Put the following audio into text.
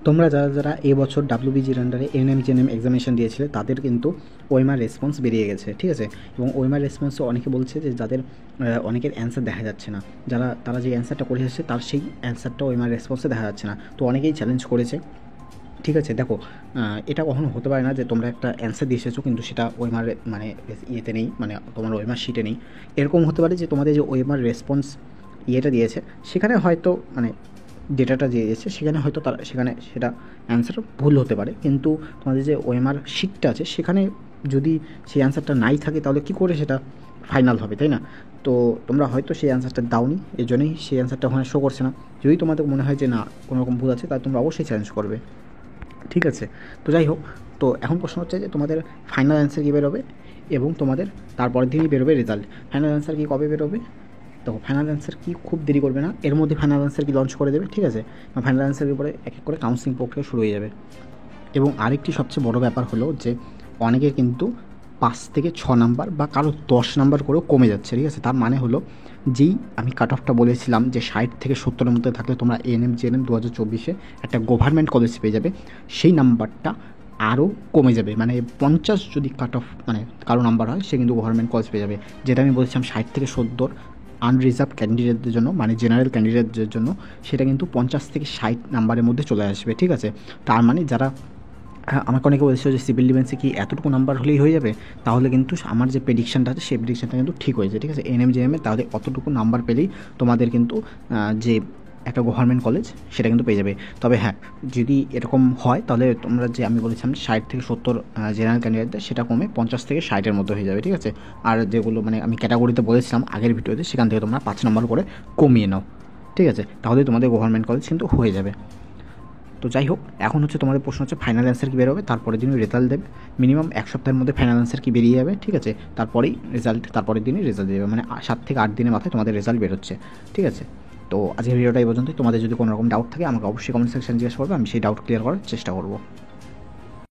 তোমরা যারা যারা এবছর ডাব্লিউবিজির আন্ডারে এএনএম জিএনএম এক্সামিনেশন দিয়েছিলে তাদের কিন্তু ওএমআর রেসপন্স বেরিয়ে গেছে, ঠিক আছে। এবং ওএমআর রেসপন্সে অনেকে বলছে যে যাদের অনেকের অ্যান্সার দেখা যাচ্ছে না, তারা যে অ্যান্সারটা করে এসেছে তার সেই অ্যান্সারটা ওএমআর রেসপন্সে দেখা যাচ্ছে না। তো অনেকেই চ্যালেঞ্জ করেছে, ঠিক আছে। দেখো, এটা কখনো হতে পারে না যে তোমরা একটা অ্যান্সার দিয়ে এসেছো কিন্তু সেটা ওএমআর মানে ইয়েতে নেই, মানে তোমার ওএমআর শিটে নেই। এরকম হতে পারে যে তোমাদের যে ওএমআর রেসপন্স ইয়েটা দিয়েছে সেখানে হয়তো মানে ডেটাটা দিয়ে দিয়েছে, সেখানে হয়তো তারা সেখানে সেটা অ্যান্সার ভুল হতে পারে, কিন্তু তোমাদের যে ওএমআর শিটটা আছে সেখানে যদি সেই অ্যান্সারটা নাই থাকে তাহলে কী করে সেটা ফাইনাল হবে, তাই না? তো তোমরা হয়তো সেই অ্যান্সারটা দাওনি, এই জন্যই সেই অ্যান্সারটা ওখানে শো করছে না। যদি তোমাদের মনে হয় যে না কোনো রকম ভুল আছে তাহলে তোমরা অবশ্যই চ্যালেঞ্জ করবে, ঠিক আছে। তো যাই হোক, তো এখন প্রশ্ন হচ্ছে যে তোমাদের ফাইনাল অ্যান্সার কী বেরোবে এবং তোমাদের তারপরের দিনই বেরোবে রেজাল্ট। ফাইনাল অ্যান্সার কি কবে বেরোবে? দেখো, ফাইনাল অ্যান্সার কি খুব দেরি করবে না, এর মধ্যে ফাইনাল অ্যান্সার কি লঞ্চ করে দেবে, ঠিক আছে। ফাইনাল অ্যান্সারের উপরে এক এক করে কাউন্সিলিং প্রক্রিয়া শুরু হয়ে যাবে। এবং আরেকটি সবচেয়ে বড় ব্যাপার হলো যে অনেকের কিন্তু 5 থেকে 6 নাম্বার বা কারো 10 নাম্বার করেও কমে যাচ্ছে, ঠিক আছে। তার মানে হলো যেই আমি কাট অফটা বলেছিলাম যে 60 থেকে 70-এর মধ্যে থাকলে তোমরা এএনএম জিএনএম 2024-এ একটা গভর্নমেন্ট কলেজ পেয়ে যাবে, সেই নাম্বারটা আরও কমে যাবে। মানে 50 যদি কাট অফ মানে কারো নাম্বার হয় সে কিন্তু গভর্নমেন্ট কলেজ পেয়ে যাবে। যেটা আমি বলছিলাম 60 থেকে 70 আনরিজার্ভ ক্যান্ডিডেটদের জন্য, মানে জেনারেল ক্যান্ডিডেটদের জন্য, সেটা কিন্তু 50 থেকে 60 নাম্বারের মধ্যে চলে আসবে, ঠিক আছে। তার মানে যারা আমাকে অনেকে বলেছিল যে সিভিল ডিফেন্সে কি এতটুকু নাম্বার হলেই হয়ে যাবে, তাহলে কিন্তু আমার যে প্রেডিকশানটা আছে সেই প্রেডিকশানটা কিন্তু ঠিক হয়েছে, ঠিক আছে। এএনএম জিএনএমে তাহলে অতটুকু নাম্বার পেলেই তোমাদের কিন্তু যে একটা গভর্নমেন্ট কলেজ সেটা কিন্তু পেয়ে যাবে। তবে হ্যাঁ, যদি এরকম হয় তাহলে তোমরা যে আমি বলেছিলাম 60 থেকে 70 জেনারেল ক্যান্ডিডেটদের, সেটা কমে 50 থেকে 60-এর মধ্যে হয়ে যাবে, ঠিক আছে। আর যেগুলো মানে আমি ক্যাটাগরিতে বলেছিলাম আগের ভিডিওতে, সেখান থেকে তোমরা 5 নম্বর করে কমিয়ে নাও, ঠিক আছে। তাহলে তোমাদের গভর্নমেন্ট কলেজ কিন্তু হয়ে যাবে। তো যাই হোক, এখন হচ্ছে তোমাদের প্রশ্ন হচ্ছে ফাইনাল অ্যান্সার কী বেরোবে, তারপরের দিনই রেজাল্ট দেবে। মিনিমাম 1 সপ্তাহের মধ্যে ফাইনাল অ্যান্সার কি বেরিয়ে যাবে, ঠিক আছে। তারপরেই রেজাল্ট, তারপরের দিনই রেজাল্ট দেবে, মানে 7 থেকে 8 দিনের মাথায় তোমাদের রেজাল্ট বেরোচ্ছে, ঠিক আছে। তো আজকের ভিডিওটা এই পর্যন্তই। তোমাদের যদি কোনো রকম ডাউট থাকে আমাকে অবশ্যই কমেন্ট সেকশন জিজ্ঞেস করবে, আমি সেই ডাউট ক্লিয়ার করার চেষ্টা করবো।